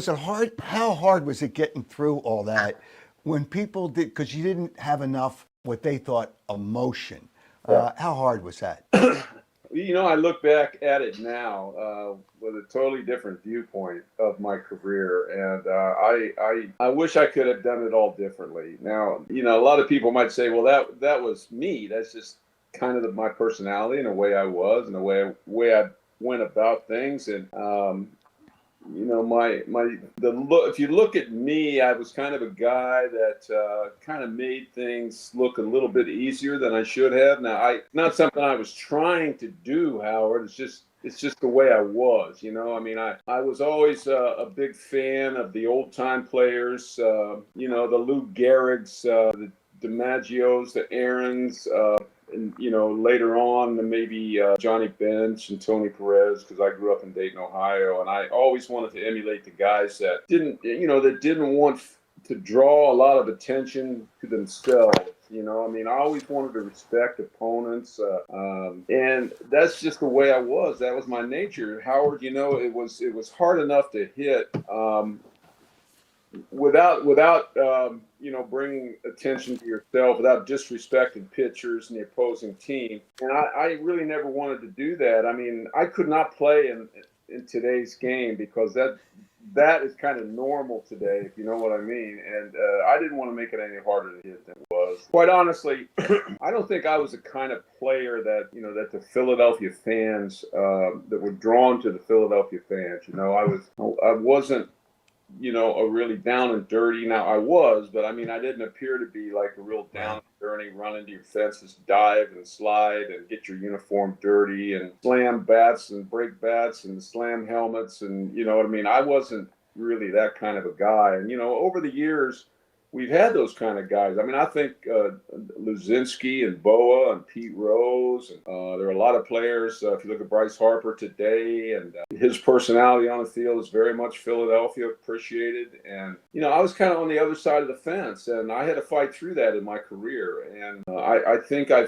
Was it hard? How hard was it getting through all that when people did? Because you didn't have enough what they thought emotion. Yeah. How hard was that? I look back at it now with a totally different viewpoint of my career, and I wish I could have done it all differently. Now, a lot of people might say, "Well, that was me. That's just kind of my personality and the way I was and the way I went about things." And the look. If you look at me, I was kind of a guy that kind of made things look a little bit easier than I should have. Now, not something I was trying to do, Howard. It's just the way I was. I mean, I was always a big fan of the old time players. The Lou Gehrigs, the DiMaggios, the Aarons. And later on maybe Johnny Bench and Tony Perez, because I grew up in Dayton, Ohio, and I always wanted to emulate the guys that didn't want to draw a lot of attention to themselves. I mean, I always wanted to respect opponents, and that's just the way I was. That was my nature, Howard. It was hard enough to hit. Without bringing attention to yourself, without disrespecting pitchers and the opposing team. And I really never wanted to do that. I mean, I could not play in today's game because that is kind of normal today, if you know what I mean. And I didn't want to make it any harder to hit than it was. Quite honestly, I don't think I was the kind of player that the Philadelphia fans that were drawn to the Philadelphia fans. I wasn't a really down and dirty. Now I was, but I mean, I didn't appear to be like a real down and dirty, run into your fences, dive and slide and get your uniform dirty and slam bats and break bats and slam helmets. And you know what I mean? I wasn't really that kind of a guy. And, over the years, we've had those kind of guys. I mean, I think Luzinski and Boa and Pete Rose. And, there are a lot of players. If you look at Bryce Harper today, and his personality on the field is very much Philadelphia appreciated. And I was kind of on the other side of the fence, and I had to fight through that in my career. And I think I